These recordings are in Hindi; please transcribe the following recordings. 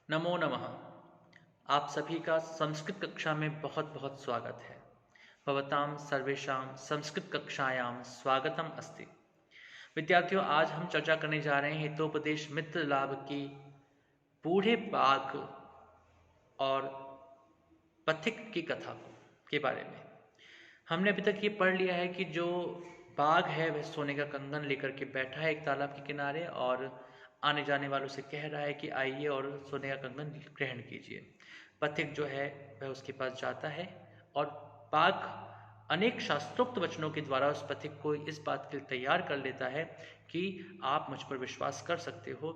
नमो नमः। आप सभी का संस्कृत कक्षा में बहुत बहुत स्वागत है। भवतां सर्वेषां संस्कृत कक्षायां स्वागतम अस्ति। विद्यार्थियों, आज हम चर्चा करने जा रहे हैं हितोपदेश मित्र लाभ की बूढ़े बाघ और पथिक की कथा के बारे में। हमने अभी तक ये पढ़ लिया है कि जो बाघ है वह सोने का कंगन लेकर के बैठा है एक तालाब के किनारे और आने जाने वालों से कह रहा है कि आइए और सोने का कंगन ग्रहण कीजिए। पथिक जो है वह उसके पास जाता है और बाघ अनेक शास्त्रोक्त वचनों के द्वारा उस पथिक को इस बात के लिए तैयार कर लेता है कि आप मुझ पर विश्वास कर सकते हो,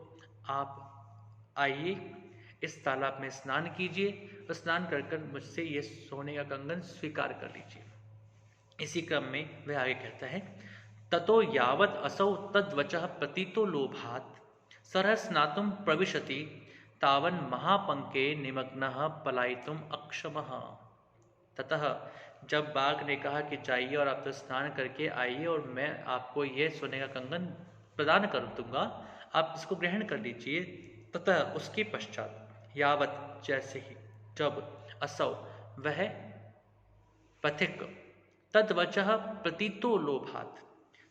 आप आइए इस तालाब में स्नान कीजिए और स्नान कर कर मुझसे ये सोने का कंगन स्वीकार कर लीजिए। इसी क्रम में वह आगे कहता है, ततो यावत असौ तद्वचः प्रतीतो लोभात् सरह स्नातुम प्रविशति तावन महापंके निमग्नः पलायितुम अक्षमः। ततः जब बाघ ने कहा कि जाइए और आप तो स्नान करके आइए और मैं आपको यह सोने का कंगन प्रदान कर दूंगा, आप इसको ग्रहण कर लीजिए। ततः उसके पश्चात यावत जैसे ही, जब असौ वह पथिक तद्वचः प्रतीतो लोभात,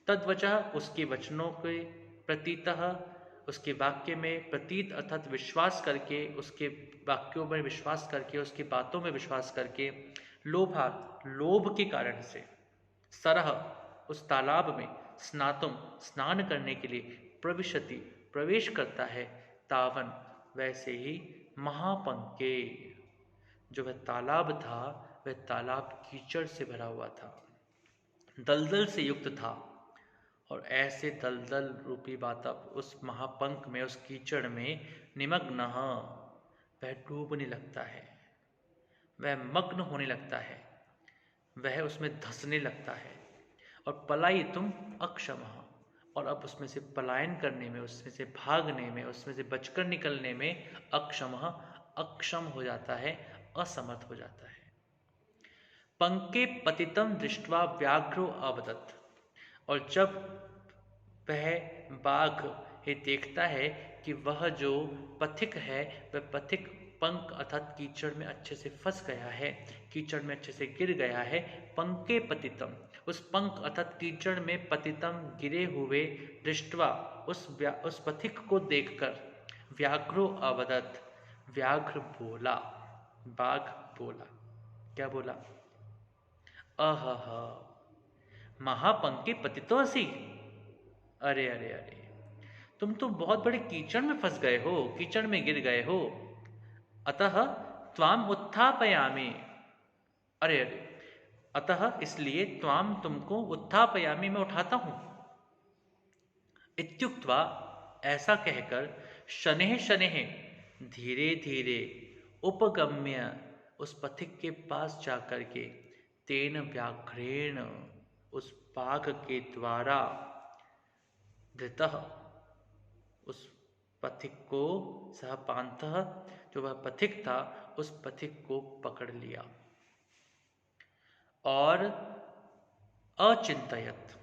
तद्वचः उसके वचनों के प्रतीतः उसके वाक्य में, प्रतीत अर्थात विश्वास करके, उसके वाक्यों में विश्वास करके, उसकी बातों में विश्वास करके, लोभात लोभ के कारण से, सरह उस तालाब में, स्नातुम स्नान करने के लिए, प्रविशति प्रवेश करता है, तावन वैसे ही, महापंके जो वह तालाब था वह तालाब कीचड़ से भरा हुआ था, दलदल से युक्त था। और ऐसे दलदल रूपी वातावरण उस महापंक में, उस कीचड़ में निमग्न वह डूबने लगता है, वह मग्न होने लगता है, वह उसमें धंसने लगता है। और पलायितुम अक्षमः, और अब उसमें से पलायन करने में, उसमें से भागने में, उसमें से बचकर निकलने में अक्षमः अक्षम हो जाता है, असमर्थ हो जाता है। पंके पतितम दृष्ट्वा व्याघ्रो अवदत्, और जब वह बाघ ये देखता है कि वह जो पथिक है वह पथिक पंक अर्थात कीचड़ में अच्छे से फंस गया है, कीचड़ में अच्छे से गिर गया है। पंके पतितम, उस पंक अर्थात कीचड़ में पतितम गिरे हुए, दृष्टवा उस पथिक को देखकर, व्याघ्रो अवदत् व्याघ्र बोला, बाघ बोला, क्या बोला? अह महापंके पतितोसी, अरे अरे अरे, तुम तो बहुत बड़े कीचड़ में फंस गए हो, कीचड़ में गिर गए हो। अतः त्वाम उत्थापयामि, अरे अरे, अतः इसलिए त्वाम तुमको उत्थापयामि मैं उठाता हूं। इत्युक्त्वा ऐसा कहकर, शनैः शनैः धीरे धीरे उपगम्य उस पथिक के पास जाकर के, तेन व्याघ्रेण उस बाघ के द्वारा, धृतः उस पथिक को, सह पांथः जो वह पथिक था उस पथिक को पकड़ लिया और अचिंतयत,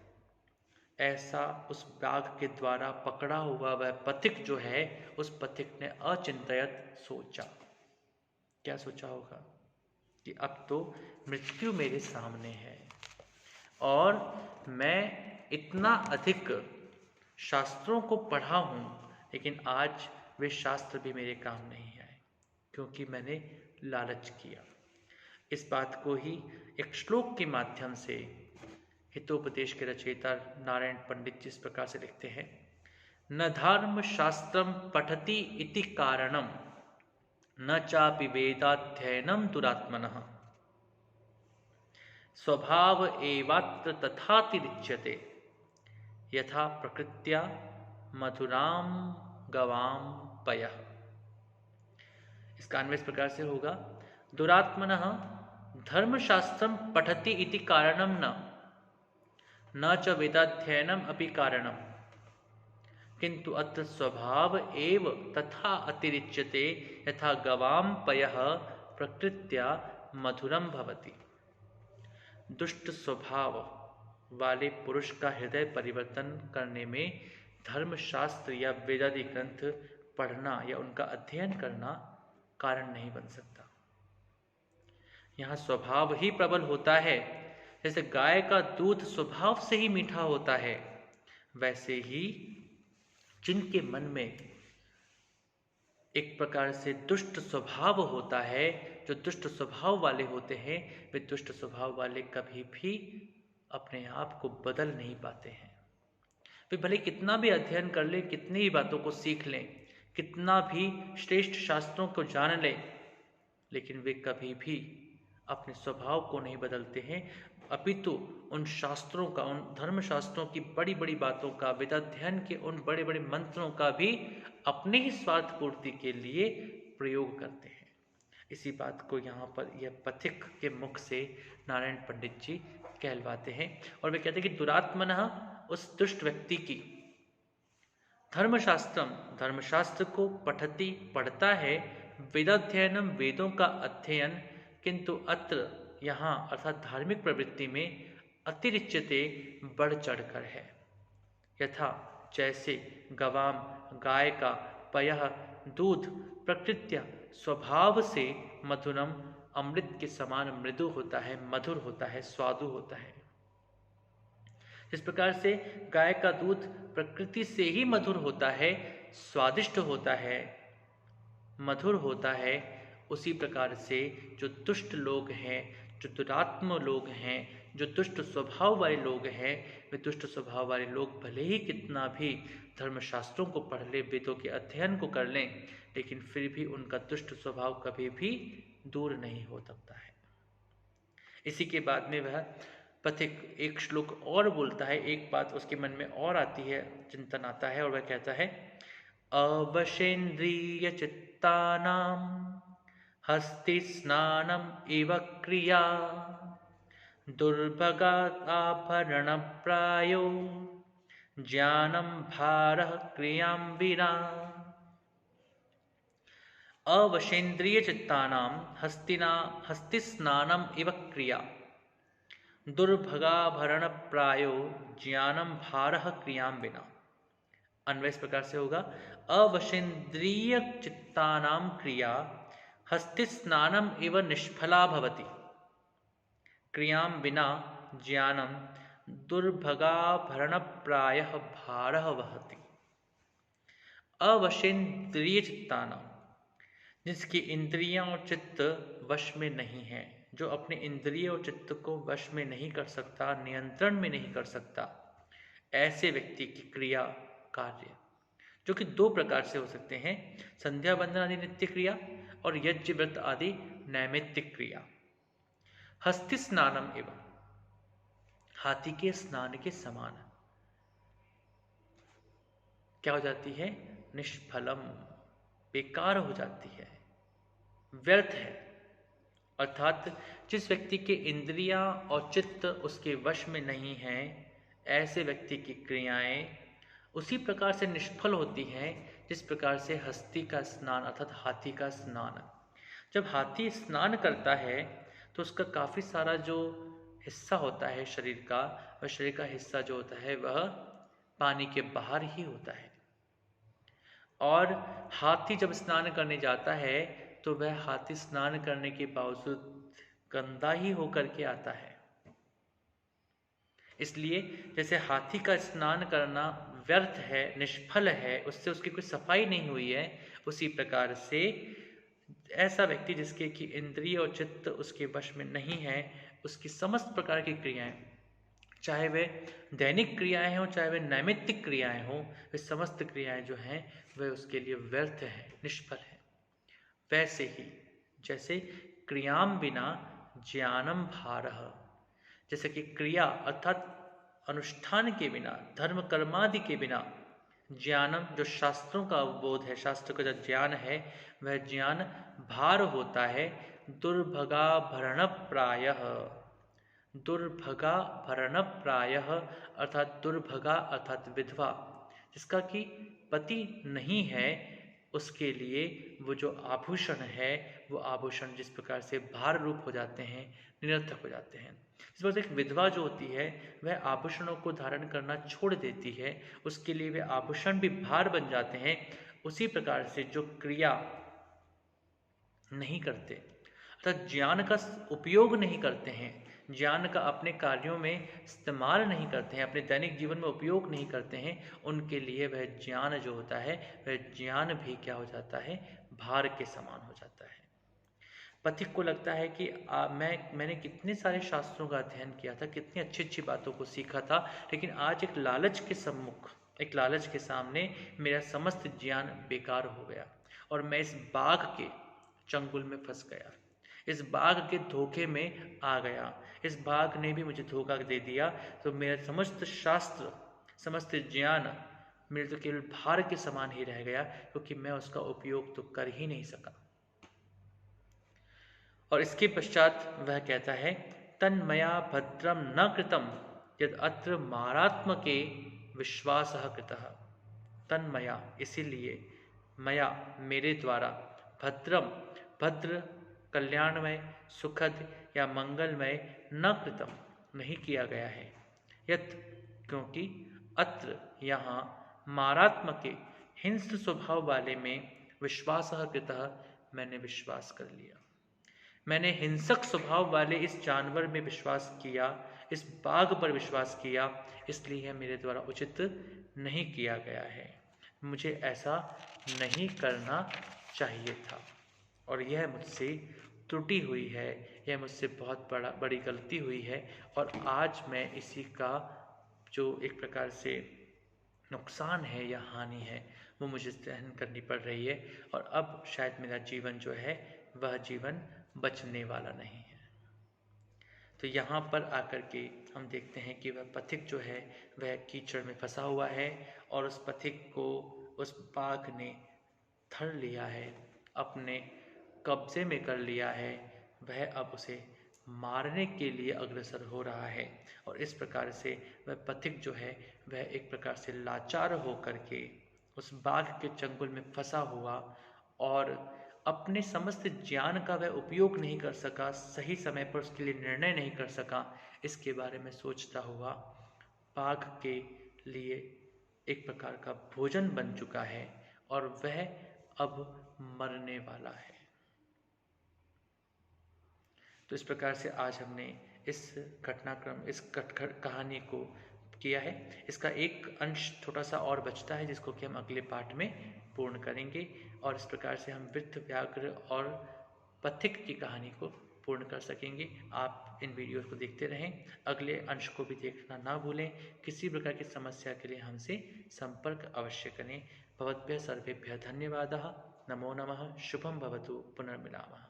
ऐसा उस बाघ के द्वारा पकड़ा हुआ वह पथिक जो है, उस पथिक ने अचिंतयत सोचा। क्या सोचा होगा? कि अब तो मृत्यु मेरे सामने है और मैं इतना अधिक शास्त्रों को पढ़ा हूँ, लेकिन आज वे शास्त्र भी मेरे काम नहीं आए क्योंकि मैंने लालच किया। इस बात को ही एक श्लोक के माध्यम से हितोपदेश के रचयिता नारायण पंडित जी इस प्रकार से लिखते हैं, न धर्म शास्त्रम पठति इति कारणम न चापि वेदाध्ययनम दुरात्मनः स्वभाव एवात्र तथातिरिच्यते यथा प्रकृत्या मधुराम गवाम पयः। इसका अन्वय इस प्रकार से होगा, दुरात्मनः धर्मशास्त्रम पठति इति कारणम न च वेदाध्ययनम अपि कारणम, किंतु अत्र स्वभाव एव तथा अतिरिच्यते यथा गवाम पयः प्रकृत्या मधुरम भवति। दुष्ट स्वभाव वाले पुरुष का हृदय परिवर्तन करने में धर्मशास्त्र या वेदादि ग्रंथ पढ़ना या उनका अध्ययन करना कारण नहीं बन सकता। यहाँ स्वभाव ही प्रबल होता है। जैसे गाय का दूध स्वभाव से ही मीठा होता है, वैसे ही जिनके मन में एक प्रकार से दुष्ट स्वभाव होता है, जो दुष्ट स्वभाव वाले होते हैं, वे दुष्ट स्वभाव वाले कभी भी अपने आप को बदल नहीं पाते हैं। वे भले कितना भी अध्ययन कर लें, कितनी ही बातों को सीख लें, कितना भी श्रेष्ठ शास्त्रों को जान लें, लेकिन वे कभी भी अपने स्वभाव को नहीं बदलते हैं, अपितु उन शास्त्रों का, उन धर्म शास्त्रों की बड़ी बड़ी बातों का, वेदाध्ययन के उन बड़े बड़े मंत्रों का भी अपने ही स्वार्थ पूर्ति के लिए प्रयोग करते हैं। इसी बात को यहाँ पर यह पथिक के मुख से नारायण पंडित जी कहलवाते हैं, और वे कहते हैं कि दुरात्मनः, उस दुष्ट व्यक्ति की, धर्मशास्त्रम, धर्मशास्त्र को पठति, पढ़ता है, वेदाध्ययनम, वेदों का अध्ययन, किंतु अत्र, यहाँ अर्थात धार्मिक प्रवृत्ति में, अतिरिच्यते, बढ़ चढ़कर है। यथा जैसे गवाम, गाय का, पयः, दूध, प्रकृत्या, स्वभाव से, मधुरम, अमृत के समान मृदु होता है, मधुर होता है, स्वादु होता है। जिस प्रकार से गाय का दूध प्रकृति से ही मधुर होता है, स्वादिष्ट होता है, मधुर होता है, उसी प्रकार से जो दुष्ट लोग हैं, जो दुरात्म लोग हैं, जो दुष्ट स्वभाव वाले लोग हैं, वे दुष्ट स्वभाव वाले लोग भले ही कितना भी धर्मशास्त्रों को पढ़ लें, वेदों के अध्ययन को कर लें, लेकिन फिर भी उनका दुष्ट स्वभाव कभी भी दूर नहीं हो सकता है। इसी के बाद में वह पथिक एक श्लोक और बोलता है, एक बात उसके मन में और आती है, चिंतन आता है, और वह कहता है, अवशेन्द्रिय चित्तानाम हस्ति स्नानम इव क्रिया, दुर्भगाभरण प्रायो ज्ञानम भारः क्रियां विना। अवशेन्द्रिय चित्तानाम हस्ति स्नानम इव क्रिया, दुर्भगाभरण प्रायो ज्ञानम भारः क्रियां विना। अन्वय इस प्रकार से होगा, अवशेन्द्रिय चित्तानाम क्रिया हस्ति स्नानम इव निष्फला भवति, क्रियां विना ज्ञानम दुर्भगाभरण प्रायः भारः वहति। अवशेन्द्रिय चित्तानाम, जिसकी इंद्रियां और चित्त वश में नहीं है, जो अपने इंद्रिय और चित्त को वश में नहीं कर सकता, नियंत्रण में नहीं कर सकता, ऐसे व्यक्ति की क्रिया, कार्य, जो कि दो प्रकार से हो सकते हैं, संध्या बंदन आदि नित्य क्रिया और यज्ञ व्रत आदि नैमित्तिक क्रिया। हस्ति स्नानम एवं, हाथी के स्नान के समान क्या हो जाती है, निष्फलम, बेकार हो जाती है, व्यर्थ है। अर्थात जिस व्यक्ति के इंद्रियां और चित्त उसके वश में नहीं हैं, ऐसे व्यक्ति की क्रियाएं उसी प्रकार से निष्फल होती हैं जिस प्रकार से हस्ती का स्नान अर्थात हाथी का स्नान। जब हाथी स्नान करता है तो उसका काफ़ी सारा जो हिस्सा होता है शरीर का, वह शरीर का हिस्सा जो होता है वह पानी के बाहर ही होता है, और हाथी जब स्नान करने जाता है तो वह हाथी स्नान करने के बावजूद गंदा ही होकर के आता है। इसलिए जैसे हाथी का स्नान करना व्यर्थ है, निष्फल है, उससे उसकी कोई सफाई नहीं हुई है, उसी प्रकार से ऐसा व्यक्ति जिसके कि इंद्रिय और चित्त उसके वश में नहीं है, उसकी समस्त प्रकार की क्रियाएं, चाहे वे दैनिक क्रियाएं हों, चाहे वे नैमित्तिक क्रियाएं हों, वे समस्त क्रियाएं जो हैं वह उसके लिए व्यर्थ है, निष्फल है। वैसे ही जैसे क्रियाम बिना ज्ञानम भारः, जैसे कि क्रिया अर्थात अनुष्ठान के बिना, धर्म कर्मादि के बिना ज्ञानम, जो शास्त्रों का अवबोध है, शास्त्र का जो ज्ञान है, वह ज्ञान भार होता है। दुर्भगाभरण प्रायः, दुर्भगा भरण प्रायः अर्थात दुर्भगा अर्थात विधवा, जिसका कि पति नहीं है, उसके लिए वो जो आभूषण है, वो आभूषण जिस प्रकार से भार रूप हो जाते हैं, निरर्थक हो जाते हैं। इस वजह से एक विधवा जो होती है वह आभूषणों को धारण करना छोड़ देती है, उसके लिए वे आभूषण भी भार बन जाते हैं, उसी प्रकार से जो क्रिया नहीं करते अर्थात ज्ञान का उपयोग नहीं करते हैं, ज्ञान का अपने कार्यों में इस्तेमाल नहीं करते हैं, अपने दैनिक जीवन में उपयोग नहीं करते हैं, उनके लिए वह ज्ञान जो होता है वह ज्ञान भी क्या हो जाता है, भार के समान हो जाता है। पथिक को लगता है कि मैंने कितने सारे शास्त्रों का अध्ययन किया था, कितनी अच्छी अच्छी बातों को सीखा था, लेकिन आज एक लालच के सम्मुख, एक लालच के सामने मेरा समस्त ज्ञान बेकार हो गया और मैं इस बाघ के चंगुल में फंस गया, इस बाघ के धोखे में आ गया, इस बाघ ने भी मुझे धोखा दे दिया, तो मेरा समस्त शास्त्र, समस्त ज्ञान मेरे तो केवल भार के समान ही रह गया, क्योंकि मैं उसका उपयोग तो कर ही नहीं सका। और इसके पश्चात वह कहता है, तन्मया भद्रम न कृतम यद अत्र मारात्मके विश्वासः कृतः। तन्मया इसीलिए, मया मेरे द्वारा, भद्रम भद्र कल्याणमय सुखद या मंगलमय न कृतम नहीं किया गया है, यत क्योंकि अत्र यहाँ मारात्मके हिंस्र स्वभाव वाले में विश्वासः कृतः मैंने विश्वास कर लिया, मैंने हिंसक स्वभाव वाले इस जानवर में विश्वास किया, इस बाघ पर विश्वास किया, इसलिए मेरे द्वारा उचित नहीं किया गया है, मुझे ऐसा नहीं करना चाहिए था और यह मुझसे त्रुटि हुई है, यह मुझसे बहुत बड़ी गलती हुई है और आज मैं इसी का जो एक प्रकार से नुकसान है या हानि है वो मुझे सहन करनी पड़ रही है और अब शायद मेरा जीवन जो है वह जीवन बचने वाला नहीं है। तो यहाँ पर आकर के हम देखते हैं कि वह पथिक जो है वह कीचड़ में फंसा हुआ है और उस पथिक को उस बाघ ने धर लिया है, अपने कब्जे में कर लिया है, वह अब उसे मारने के लिए अग्रसर हो रहा है और इस प्रकार से वह पथिक जो है वह एक प्रकार से लाचार होकर के उस बाघ के चंगुल में फंसा हुआ और अपने समस्त ज्ञान का वह उपयोग नहीं कर सका, सही समय पर उसके लिए निर्णय नहीं कर सका, इसके बारे में सोचता हुआ बाघ के लिए एक प्रकार का भोजन बन चुका है और वह अब मरने वाला है। तो इस प्रकार से आज हमने इस घटनाक्रम, इस कहानी को किया है। इसका एक अंश थोड़ा सा और बचता है जिसको कि हम अगले पार्ट में पूर्ण करेंगे और इस प्रकार से हम वृत्त व्याघ्र और पथिक की कहानी को पूर्ण कर सकेंगे। आप इन वीडियोस को देखते रहें, अगले अंश को भी देखना ना भूलें। किसी प्रकार की समस्या के लिए हमसे संपर्क अवश्य करें। भवद्भ्यः सर्वेभ्यः धन्यवादः। नमो नमः। शुभम भवतु। पुनर्मिलामः।